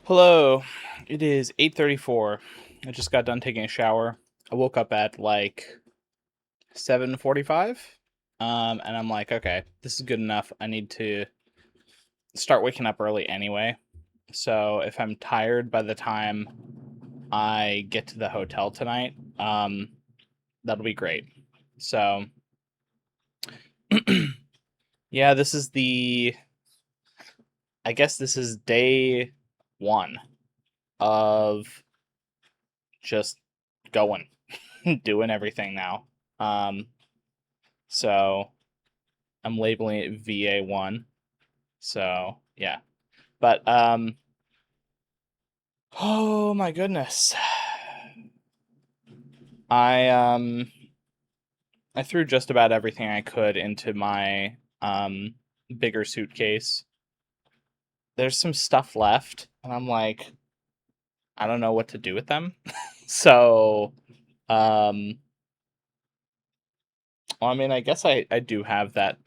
Hello. It is 8:34. I just got done taking a shower. I woke up at like 7:45. And I'm like, okay, this is good enough. I need to start waking up early anyway. So if I'm tired by the time I get to the hotel tonight, that'll be great. So yeah, I guess this is day one of just going, doing everything now. Um, so I'm labeling it VA1. So yeah, but oh my goodness, I um, I threw just about everything I could into my bigger suitcase. There's some stuff left, and I'm like, I don't know what to do with them. So um, well, I mean, I guess I do have that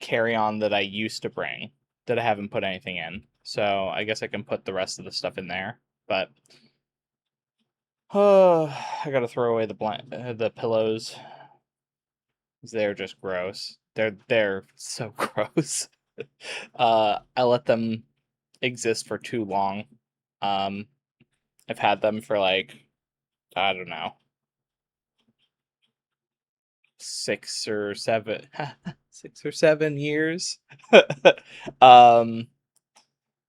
carry on that I used to bring that I haven't put anything in. So I guess I can put the rest of the stuff in there. But I gotta throw away the pillows. They're just gross. They're so gross. I let them exist for too long. Um, I've had them for like I don't know 6 or 7, 6 or 7 years. um,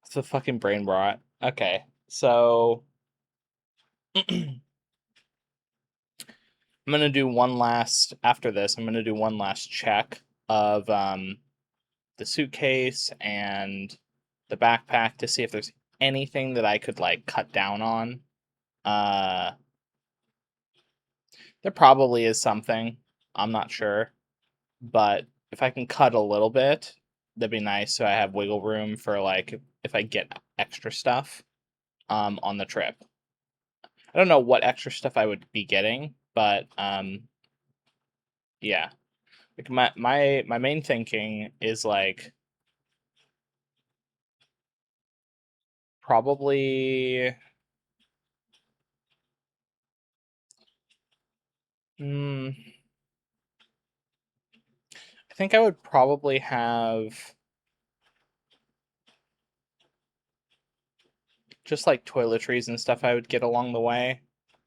it's a fucking brain rot. Okay, so I'm gonna do one last after this. I'm gonna do one last check of the suitcase and the backpack to see if there's anything that I could like cut down on. Uh, there probably is something. I'm not sure, but if I can cut a little bit, that'd be nice. So I have wiggle room for like if I get extra stuff on the trip. I don't know what extra stuff I would be getting, but yeah. Like my main thinking is like probably mm, I think I would probably have just like toiletries and stuff I would get along the way.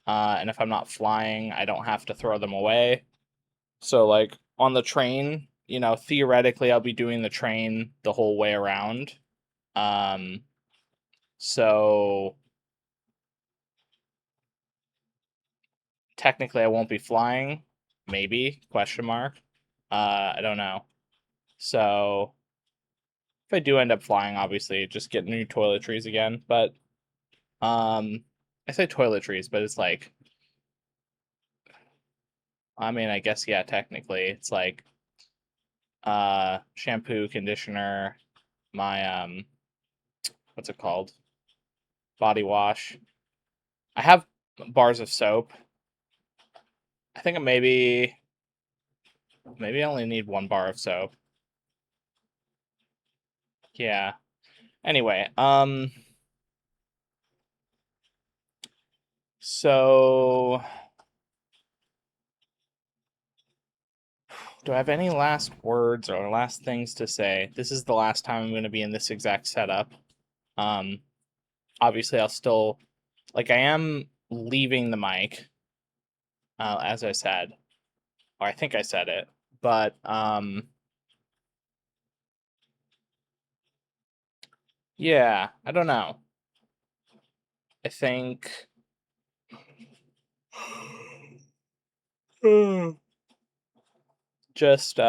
And if I'm not flying, I don't have to throw them away. So like on the train, theoretically I'll be doing the train the whole way around. Um, so technically I won't be flying, maybe, question mark. I don't know. So if I do end up flying, obviously just get new toiletries again. But I say toiletries, but it's like I mean, I guess yeah, technically it's like shampoo, conditioner, my what's it called? Body wash. I have bars of soap. I think maybe I only need one bar of soap. Yeah. Anyway, so do I have any last words or last things to say? This is the last time I'm going to be in this exact setup. Um, Obviously I'll still like I am leaving the mic, as I said, or I think I said it, but yeah, I don't know. I think just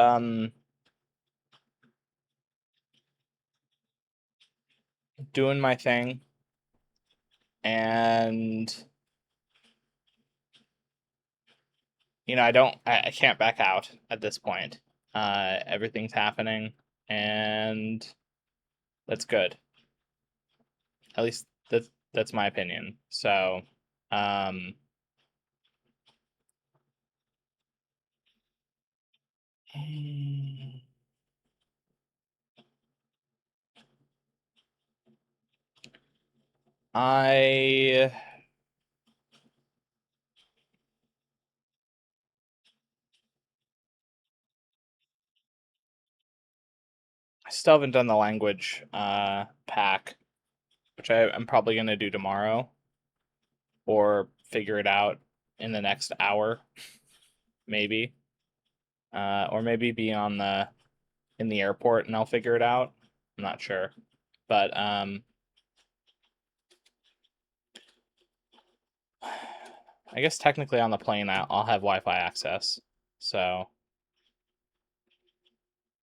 doing my thing and I can't back out at this point. Everything's happening and that's good. At least that's my opinion. So um I still haven't done the language pack, which I'm probably gonna do tomorrow or figure it out in the next hour, maybe. Or maybe be on the in the airport and I'll figure it out. I'm not sure. But I guess technically on the plane I'll have Wi-Fi access. So,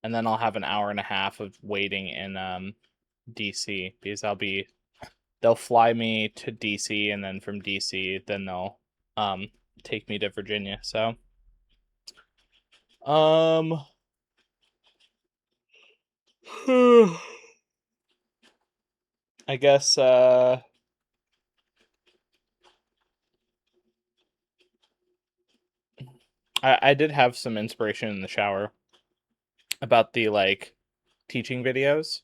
and then I'll have an hour and a half of waiting in DC because they'll fly me to DC and then from DC then they'll take me to Virginia. So, um I guess I did have some inspiration in the shower about the like teaching videos.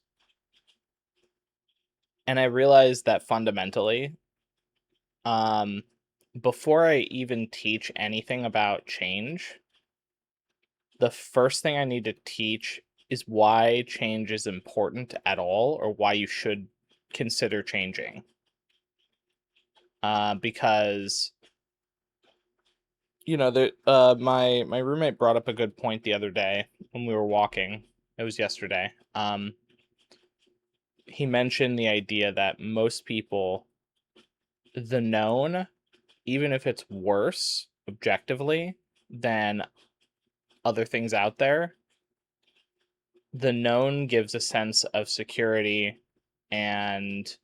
And I realized that fundamentally, um, before I even teach anything about change, the first thing I need to teach is why change is important at all, or why you should consider changing. Because my roommate brought up a good point the other day when we were walking. It was yesterday. He mentioned the idea that most people, the known, even if it's worse objectively than other things out there, the known gives a sense of security, and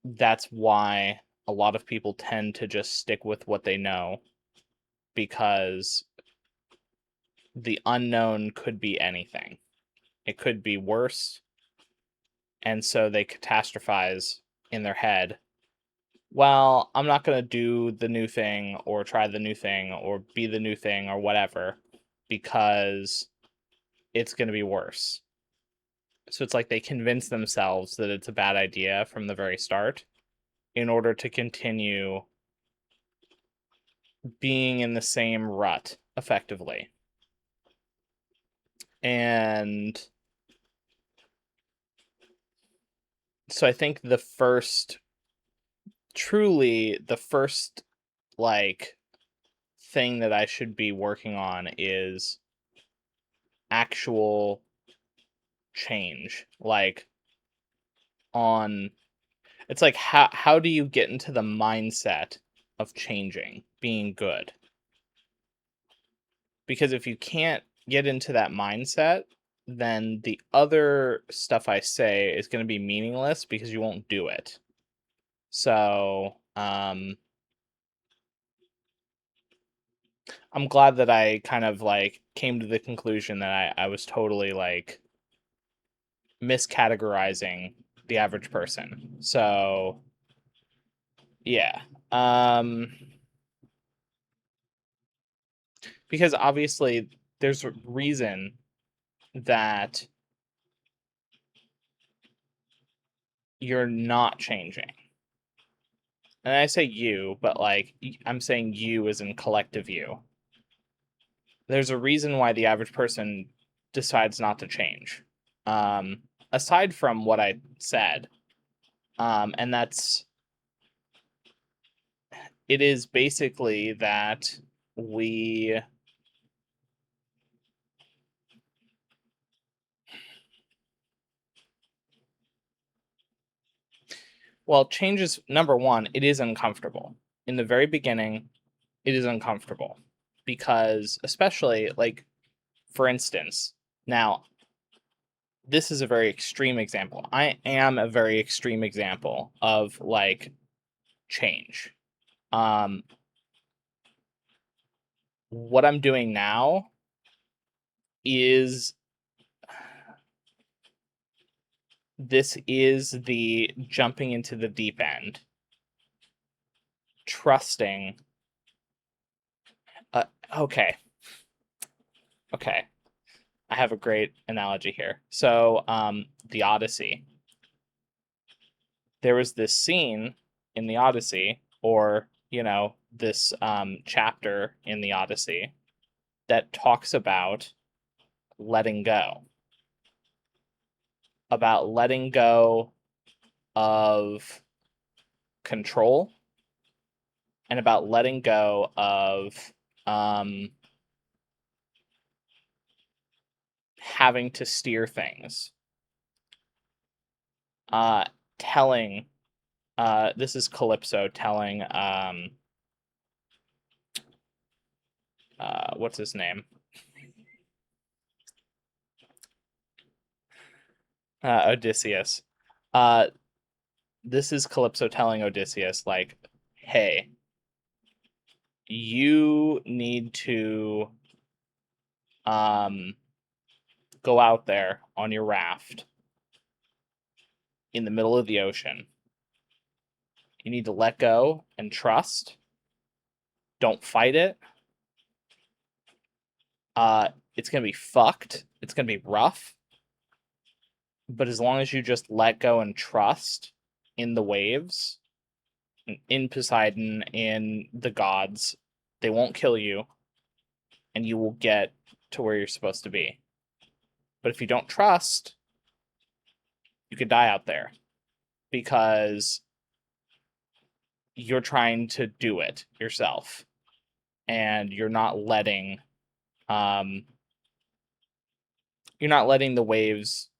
that's why a lot of people tend to just stick with what they know, because the unknown could be anything. It could be worse, and so they catastrophize in their head. Well, I'm not going to do the new thing or try the new thing or be the new thing or whatever because it's going to be worse. So it's like they convince themselves that it's a bad idea from the very start in order to continue being in the same rut effectively. And so I think truly the first like thing that I should be working on is actual change. Like on it's like how do you get into the mindset of changing, being good? Because if you can't get into that mindset, then the other stuff I say is going to be meaningless because you won't do it. So, I'm glad that I kind of like came to the conclusion that I was totally like miscategorizing the average person. So, yeah. Because obviously there's a reason that you're not changing. And I say you, but like I'm saying you as in collective you. There's a reason why the average person decides not to change. Um, Aside from what I said, and it is basically that we well, change is number one, it is uncomfortable. In the very beginning, it is uncomfortable because especially like for instance, now this is a very extreme example. I am a very extreme example of like change. Um, what I'm doing now is this is the jumping into the deep end, trusting. Uh, okay, okay. I have a great analogy here. So, the Odyssey. there was this scene in the Odyssey, or, this chapter in the Odyssey that talks about letting go, of control, and about letting go of having to steer things. Telling, this is Calypso telling, what's his name? Odysseus. This is Calypso telling Odysseus, like, hey, you need to go out there on your raft in the middle of the ocean. You need to let go and trust. Don't fight it. It's going to be fucked. It's going to be rough. But as long as you just let go and trust in the waves, in Poseidon, in the gods, they won't kill you, and you will get to where you're supposed to be. But if you don't trust, you could die out there because you're trying to do it yourself, and you're not letting the waves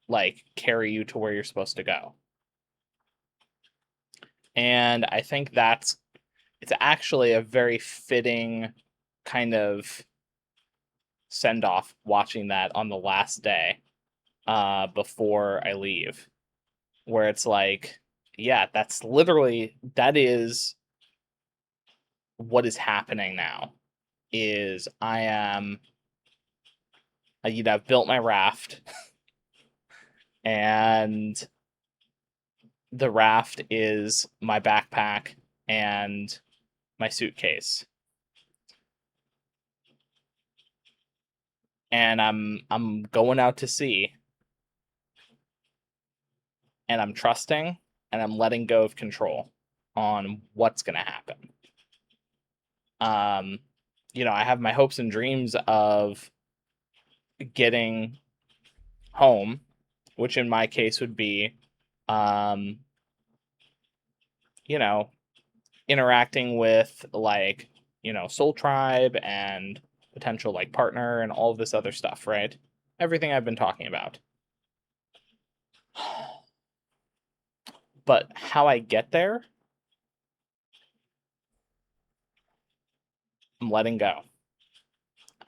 like carry you to where you're supposed to go. And I think it's actually a very fitting kind of send off watching that on the last day before I leave, where it's like, yeah, that is what is happening now. Is I've built my raft and the raft is my backpack and my suitcase. And I'm going out to sea. And I'm trusting and I'm letting go of control on what's going to happen. I have my hopes and dreams of getting home, which in my case would be interacting with Soul Tribe and potential like partner and all of this other stuff, right? Everything I've been talking about. But how I get there, I'm letting go.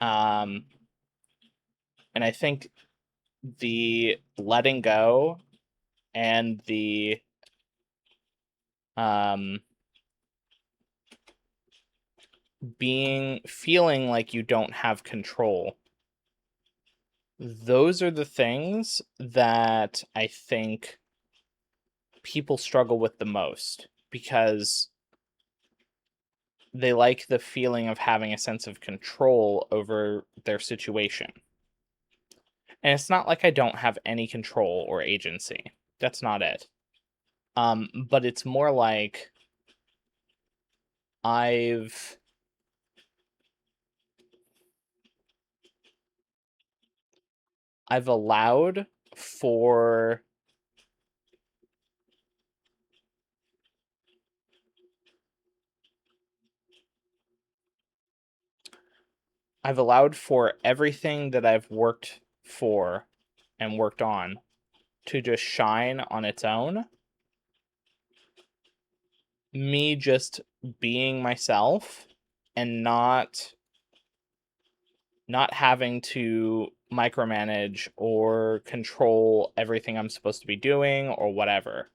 And I think the letting go and the feeling like you don't have control, those are the things that I think people struggle with the most, because they like the feeling of having a sense of control over their situation. And it's not like I don't have any control or agency. That's not it. But it's more like I've allowed for everything that I've worked for and worked on to just shine on its own. Me just being myself and not having to micromanage or control everything I'm supposed to be doing or whatever.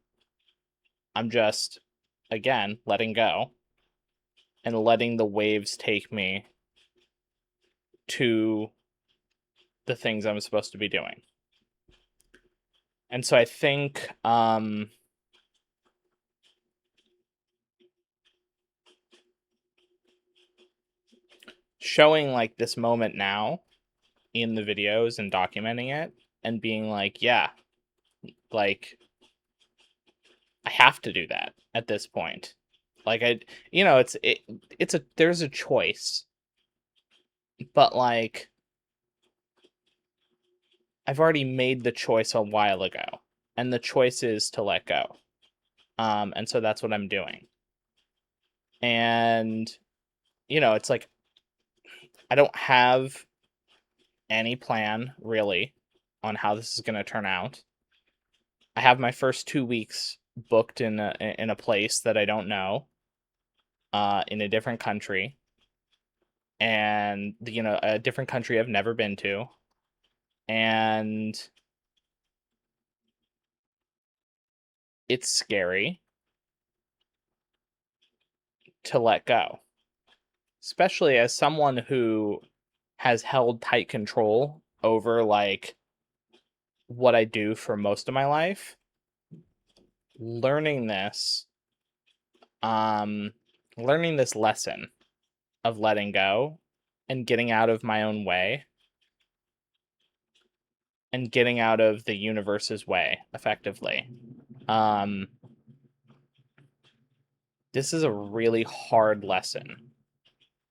I'm just, again, letting go and letting the waves take me to the things I'm supposed to be doing. And so I think showing like this moment now in the videos and documenting it and being like, yeah, like I have to do that at this point. Like there's a choice, but like I've already made the choice a while ago, and the choice is to let go. And so that's what I'm doing. And it's like I don't have any plan really on how this is going to turn out. I have my first 2 weeks booked in a place that I don't know, in a different country, and a different country I've never been to, and it's scary to let go, especially as someone who has held tight control over like what I do for most of my life. Learning this um learning this lesson of letting go and getting out of my own way and getting out of the universe's way effectively. Um this is a really hard lesson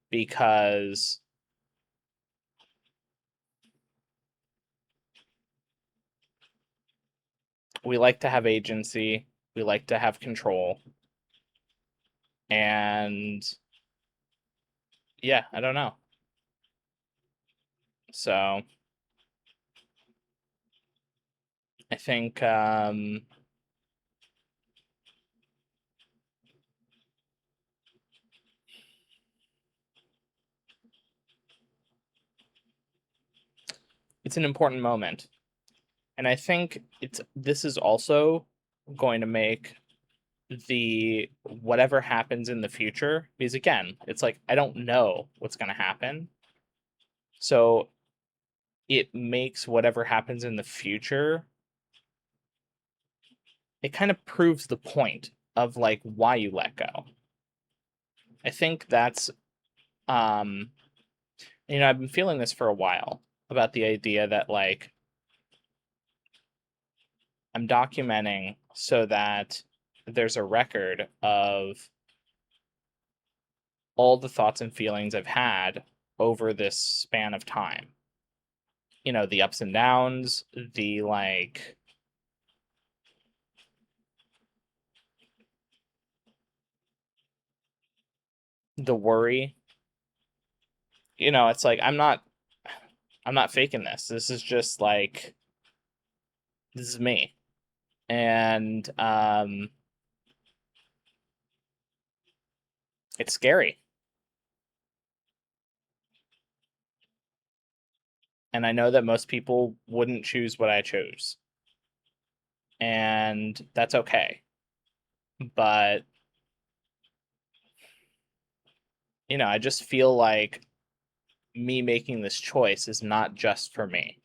because we like to have agency, we like to have control, and yeah, I don't know. So I think it's an important moment. And I think this is also going to make the whatever happens in the future, because again, it's like I don't know what's going to happen. So it makes whatever happens in the future, it kind of proves the point of like why you let go. I think that's um I've been feeling this for a while about the idea that like I'm documenting so that there's a record of all the thoughts and feelings I've had over this span of time. The ups and downs, the like the worry. It's like I'm not faking this. This is just like this is me. And it's scary. And I know that most people wouldn't choose what I chose. And that's okay. But I just feel like me making this choice is not just for me.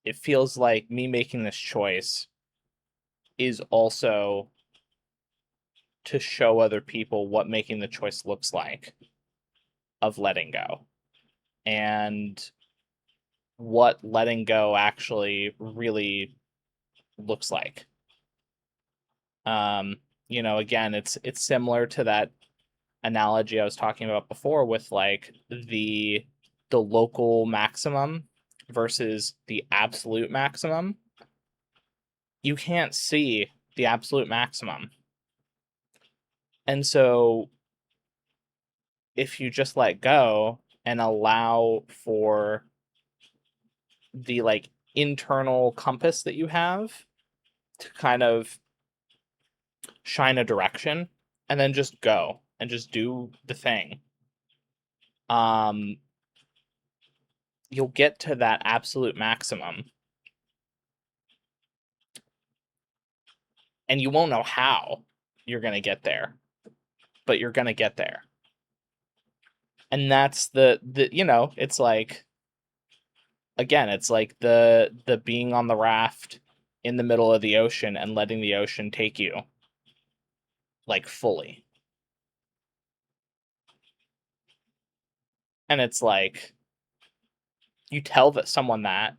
It feels like me making this choice is also to show other people what making the choice looks like of letting go and what letting go actually really looks like. Again, it's similar to that analogy I was talking about before with like the local maximum versus the absolute maximum. You can't see the absolute maximum. And so if you just let go and allow for the like internal compass that you have to kind of shine a direction and then just go and just do the thing, um you'll get to that absolute maximum and you won't know how you're going to get there, but you're going to get there. And that's the it's like, again, it's like the being on the raft in the middle of the ocean and letting the ocean take you like fully. And it's like you tell someone that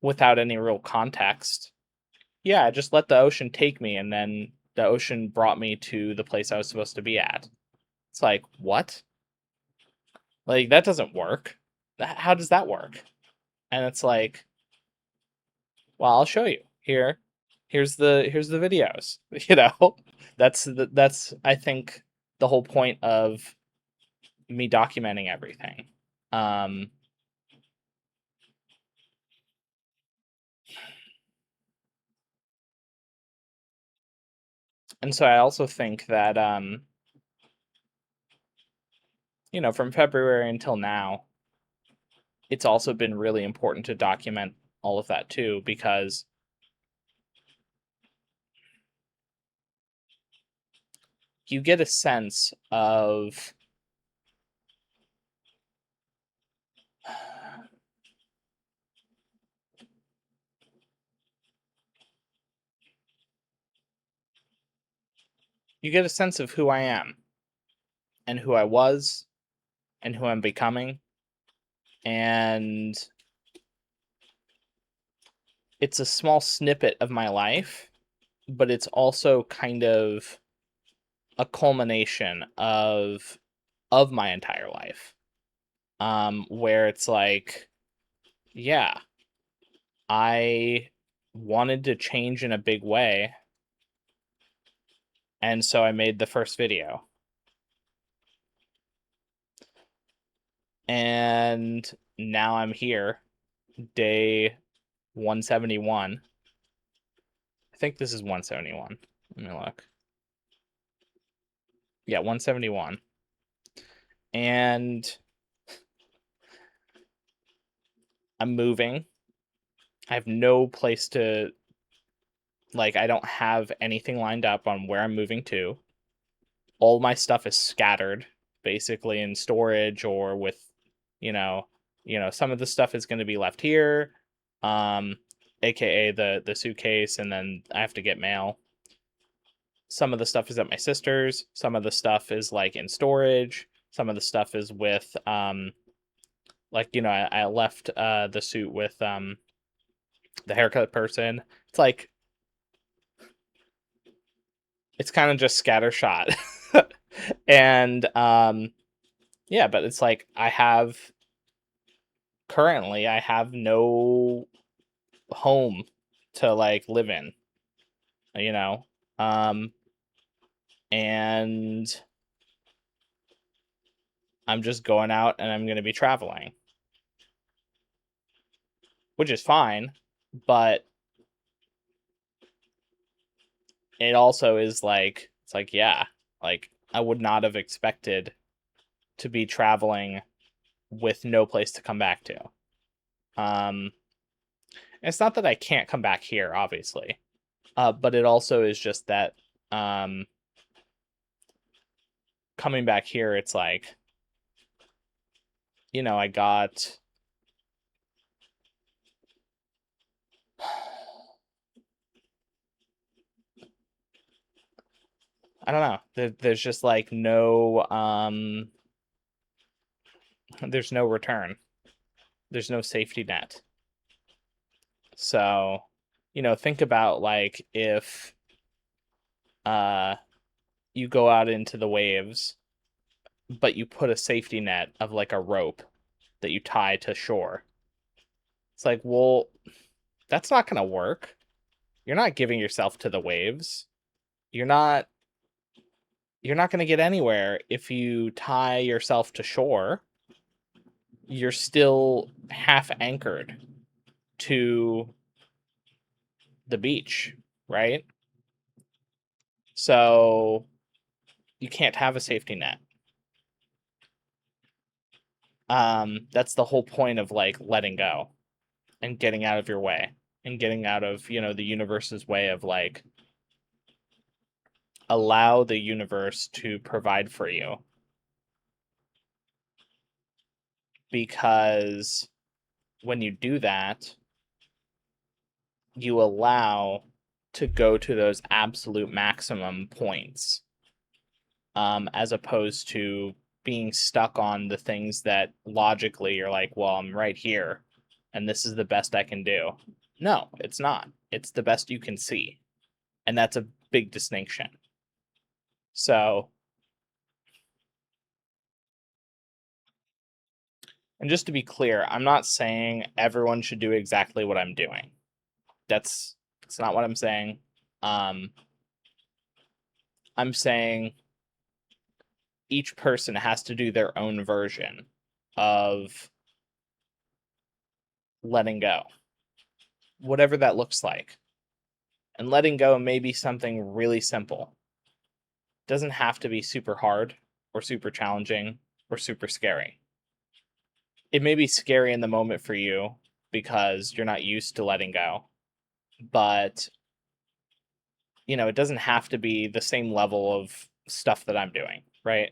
without any real context, Yeah, I just let the ocean take me, and then the ocean brought me to the place I was supposed to be at. It's like, what? Like, that doesn't work. How does that work? And it's like, well, I'll show you. Here's the videos. That's I think the whole point of me documenting everything. Um and so I also think that from February until now, it's also been really important to document all of that too, because you get a sense of who I am and who I was and who I'm becoming. And it's a small snippet of my life, but it's also kind of a culmination of my entire life. Where it's like, yeah, I wanted to change in a big way, and so I made the first video. And now I'm here, day 171. I think this is 171. Let me look. Yeah, 171. And I'm moving. I have no place to, like, I don't have anything lined up on where I'm moving to. All my stuff is scattered basically in storage or with, you know, some of the stuff is going to be left here, um, aka the suitcase, and then I have to get mail. Some of the stuff is at my sister's. Some of the stuff is like in storage. Some of the stuff is with like I left the suit with the haircut person. It's like it's kind of just scattershot. And yeah, but it's like I have no home to like live in, you know. Um and I'm just going out and I'm going to be traveling, which is fine, but it also is like it's like, yeah, like I would not have expected to be traveling with no place to come back to. Um it's not that I can't come back here, obviously. But it also is just that um coming back here, it's like, I got I don't know. There's just like no there's no return. There's no safety net. So, think about like if uh you go out into the waves, but you put a safety net of like a rope that you tie to shore. It's like, well, that's not going to work. You're not giving yourself to the waves. You're not going to get anywhere if you tie yourself to shore. You're still half anchored to the beach, right? So you can't have a safety net. That's the whole point of like letting go and getting out of your way and getting out of, the universe's way of like allow the universe to provide for you. Because when you do that, you allow to go to those absolute maximum points, as opposed to being stuck on the things that logically you're like, well, I'm right here and this is the best I can do. No, it's not. It's the best you can see. And that's a big distinction. So, and just to be clear, I'm not saying everyone should do exactly what I'm doing. That's not what I'm saying. I'm saying each person has to do their own version of letting go, whatever that looks like. And letting go may be something really simple. It doesn't have to be super hard or super challenging or super scary. It may be scary in the moment for you because you're not used to letting go, but it doesn't have to be the same level of stuff that I'm doing, right?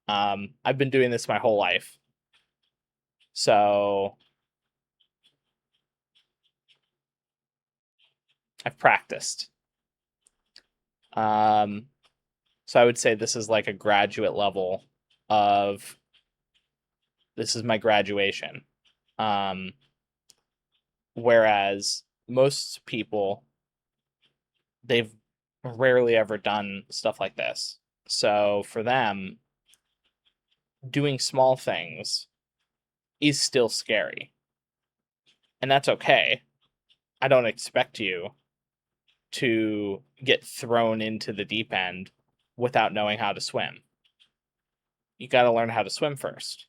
I've been doing this my whole life. So I've practiced. So I would say this is like a graduate level of this is my graduation. Whereas most people, they've rarely ever done stuff like this. So for them, doing small things is still scary. And that's okay. I don't expect you to get thrown into the deep end without knowing how to swim. You got to learn how to swim first.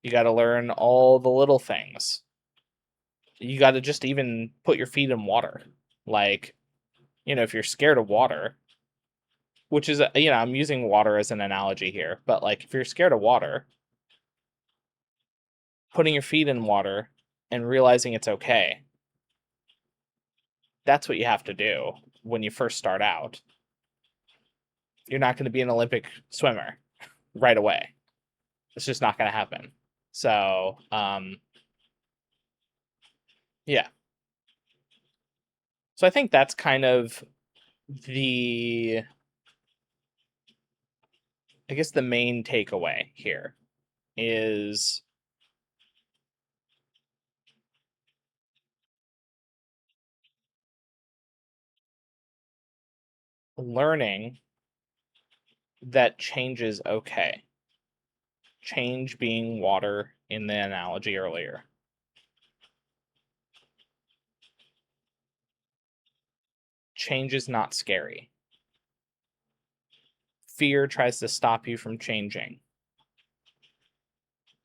You got to learn all the little things. You got to just even put your feet in water. Like, if you're scared of water, which is, I'm using water as an analogy here, but like if you're scared of water, putting your feet in water and realizing it's okay, that's what you have to do when you first start out. You're not going to be an Olympic swimmer right away. It's just not going to happen. So, yeah. So I think that's kind of the, I guess the main takeaway here is learning that change is okay. Change being water in the analogy earlier. Change is not scary. Fear tries to stop you from changing.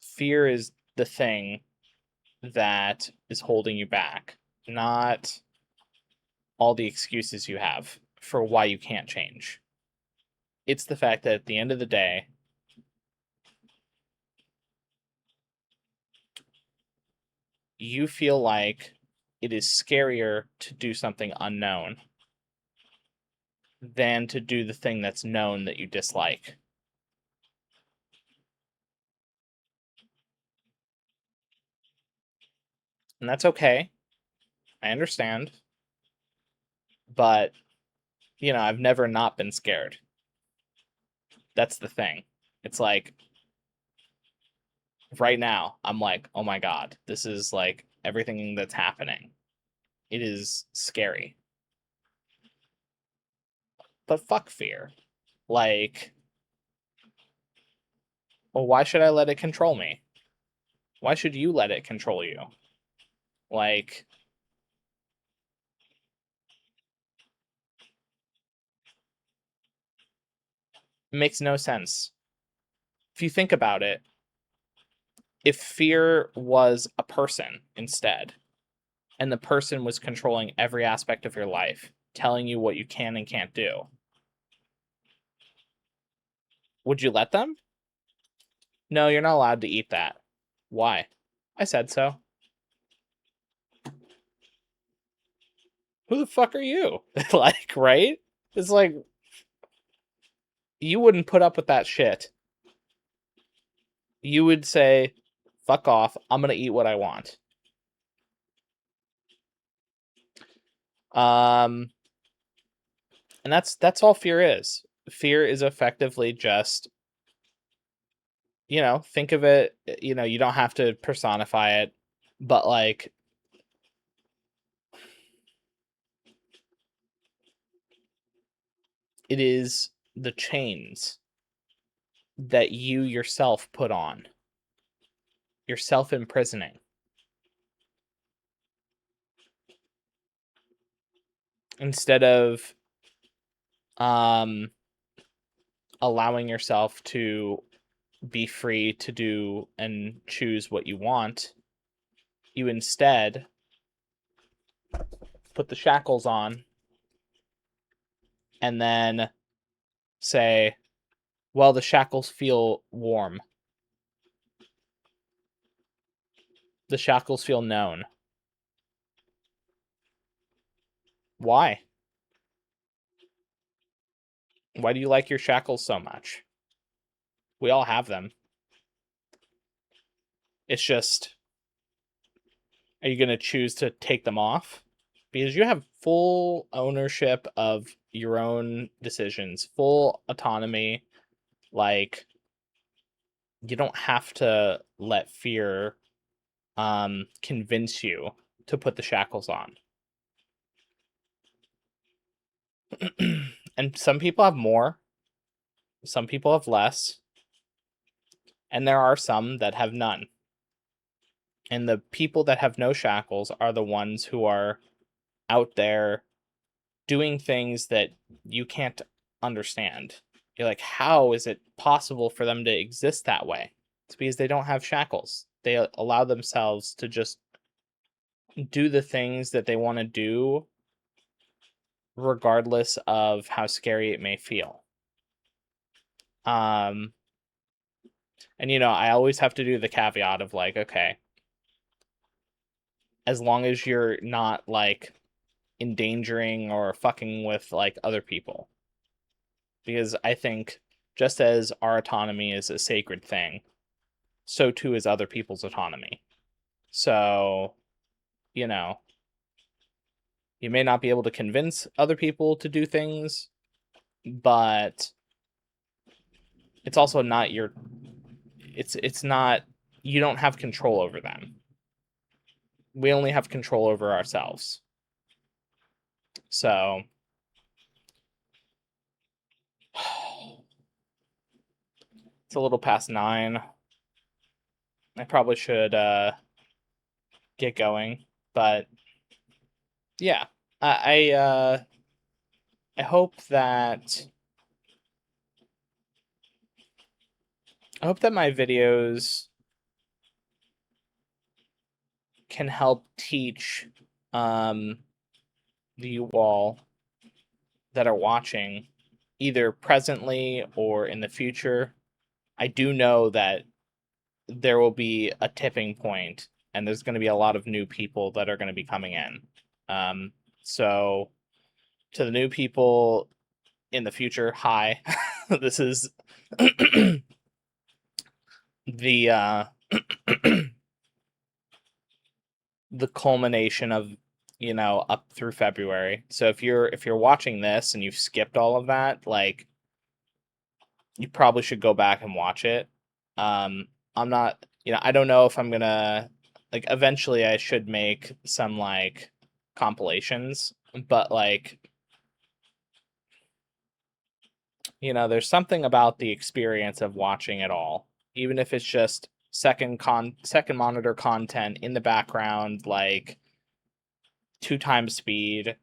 Fear is the thing that is holding you back, not all the excuses you have for why you can't change. It's the fact that at the end of the day, you feel like it is scarier to do something unknown than to do the thing that's known that you dislike. And that's okay. I understand. But, I've never not been scared. That's the thing. It's like right now, I'm like, oh my God, this is like everything that's happening. It is scary. But fuck fear. Like, well, why should I let it control me? Why should you let it control you? Like, it makes no sense. If you think about it, if fear was a person instead, and the person was controlling every aspect of your life, telling you what you can and can't do, would you let them? No, you're not allowed to eat that. Why? I said so. Who the fuck are you? Like, right? It's like, you wouldn't put up with that shit. You would say, fuck off, I'm gonna eat what I want. And that's all fear is. Fear is effectively just, think of it, you don't have to personify it, but like It is the chains that you yourself put on. You're self-imprisoning. Instead of allowing yourself to be free to do and choose what you want, you instead put the shackles on and then say, well, the shackles feel warm. The shackles feel known. Why? Why do you like your shackles so much? We all have them. It's just, are you going to choose to take them off? Because you have full ownership of your own decisions, full autonomy. Like, you don't have to let fear convince you to put the shackles on. And some people have more, some people have less, and there are some that have none. And the people that have no shackles are the ones who are out there doing things that you can't understand. You're like, how is it possible for them to exist that way? It's because they don't have shackles. They allow themselves to just do the things that they want to do, regardless of how scary it may feel. And I always have to do the caveat of like, okay, as long as you're not like endangering or fucking with like other people. Because I think just as our autonomy is a sacred thing, so too is other people's autonomy. So, you may not be able to convince other people to do things, but it's also not it's not, you don't have control over them. We only have control over ourselves. So it's a little past 9. I probably should get going, but yeah, I hope that my videos can help teach you all that are watching, either presently or in the future. I do know that there will be a tipping point, and there's going to be a lot of new people that are going to be coming in. So to the new people in the future, hi. This is the the culmination of up through February. So if you're watching this and you've skipped all of that, like, you probably should go back and watch it. I'm not, I don't know if I'm gonna, like, eventually I should make some like compilations, but like, there's something about the experience of watching it all, even if it's just second monitor content in the background, like 2 times speed,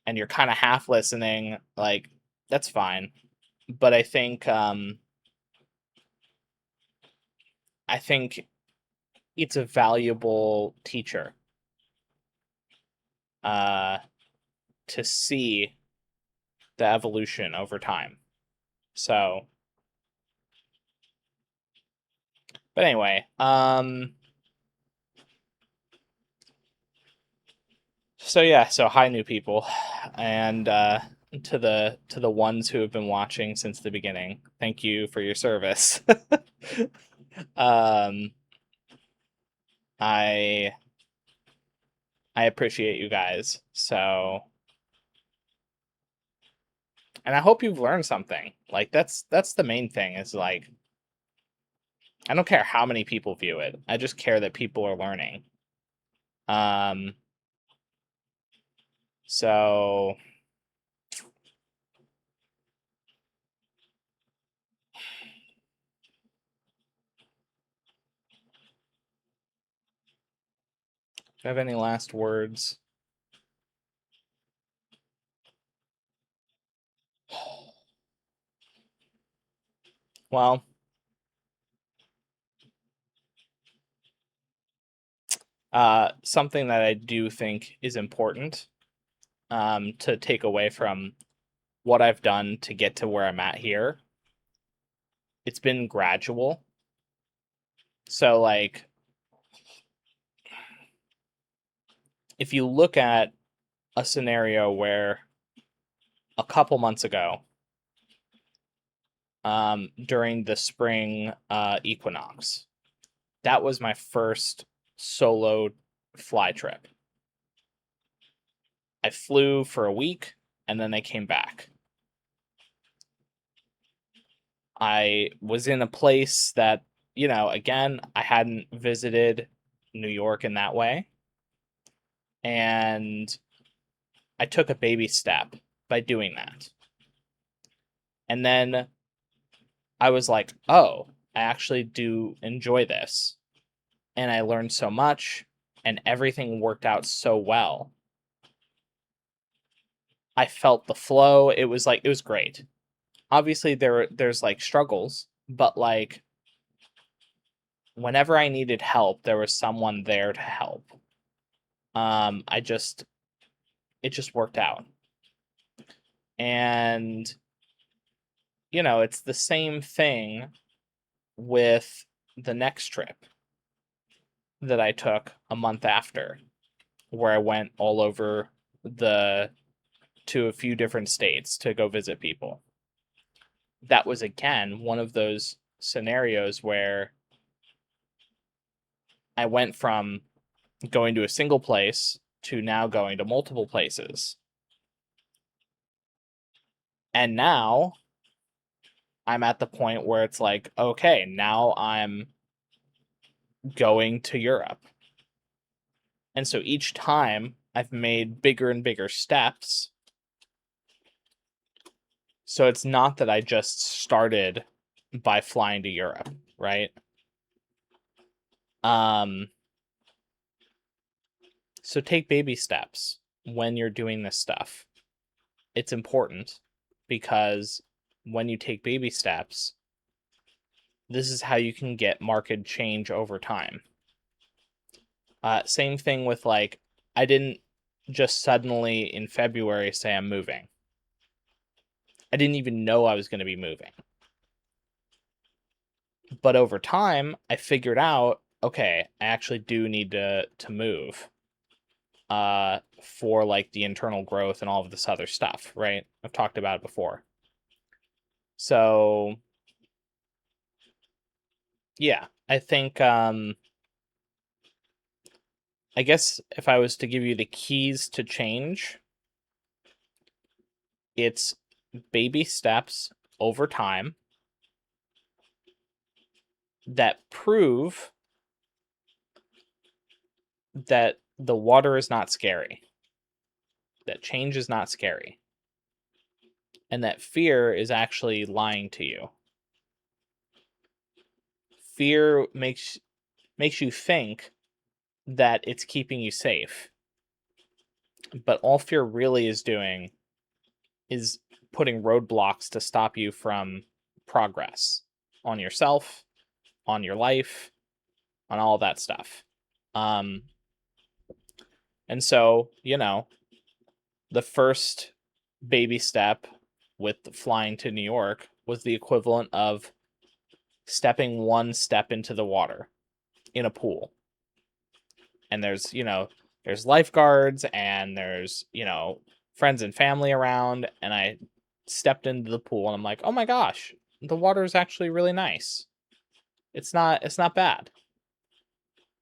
and you're kind of half listening, like, that's fine. But I think it's a valuable teacher to see the evolution over time. So, but anyway, so yeah, so hi new people, and to the ones who have been watching since the beginning, thank you for your service. um, I appreciate you guys. So, and I hope you've learned something. Like, that's the main thing, is like, I don't care how many people view it. I just care that people are learning. So Do I have any last words? Well, something that I do think is important to take away from what I've done to get to where I'm at here. It's been gradual. So, like, if you look at a scenario where a couple months ago, during the spring equinox, that was my first solo fly trip. I flew for a week and then I came back. I was in a place that, again, I hadn't visited New York in that way. And I took a baby step by doing that. And then I was like, oh, I actually do enjoy this. And I learned so much and everything worked out so well. I felt the flow. It was great. Obviously there's like struggles, but like whenever I needed help, there was someone there to help. It just worked out. And it's the same thing with the next trip that I took a month after, where I went all over to a few different states to go visit people. That was again one of those scenarios where I went from going to a single place to now going to multiple places. And now I'm at the point where it's like, okay, now I'm going to Europe. And so each time I've made bigger and bigger steps. So it's not that I just started by flying to Europe, right? So take baby steps when you're doing this stuff. It's important because when you take baby steps, this is how you can get marked change over time. Same thing with like, I didn't just suddenly in February say I'm moving. I didn't even know I was going to be moving. But over time, I figured out, okay, I actually do need to move for like the internal growth and all of this other stuff, right? I've talked about it before. So yeah, I think I guess if I was to give you the keys to change, it's baby steps over time that prove that the water is not scary, that change is not scary, and that fear is actually lying to you. Fear makes you think that it's keeping you safe, but all fear really is doing is putting roadblocks to stop you from progress on yourself, on your life, on all that stuff. And so, the first baby step with flying to New York was the equivalent of stepping one step into the water in a pool. And there's lifeguards and there's, friends and family around, and I stepped into the pool and I'm like, "Oh my gosh, the water is actually really nice. It's not bad."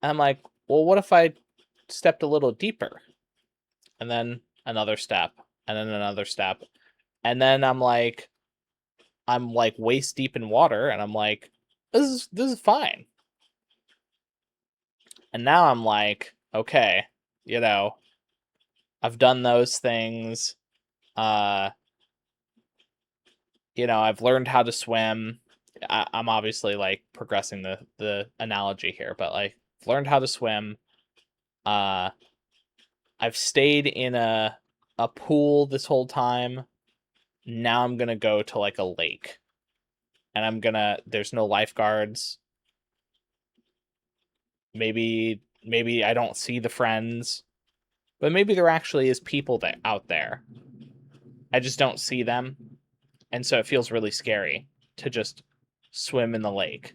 And I'm like, "Well, what if I stepped a little deeper?" And then another step, and then another step. And then I'm like waist deep in water and I'm like, this is fine. And now I'm like, okay, I've done those things. I've learned how to swim. I'm obviously like progressing the analogy here, but like I've learned how to swim. I've stayed in a pool this whole time. Now I'm gonna go to like a lake. And there's no lifeguards. Maybe I don't see the friends. But maybe there actually is people out there. I just don't see them. And so it feels really scary to just swim in the lake.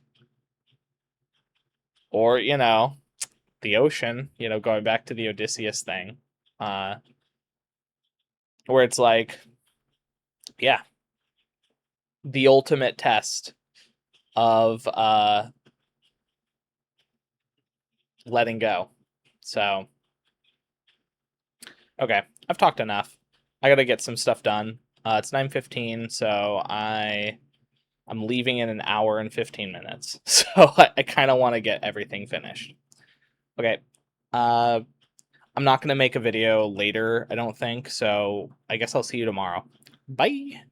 Or, the ocean, going back to the Odysseus thing. Where it's like, yeah, the ultimate test of letting go. So, okay, I've talked enough. I gotta get some stuff done. It's 9:15, so I'm leaving in an hour and 15 minutes. So I kind of want to get everything finished. Okay. I'm not going to make a video later, I don't think. So I guess I'll see you tomorrow. Bye.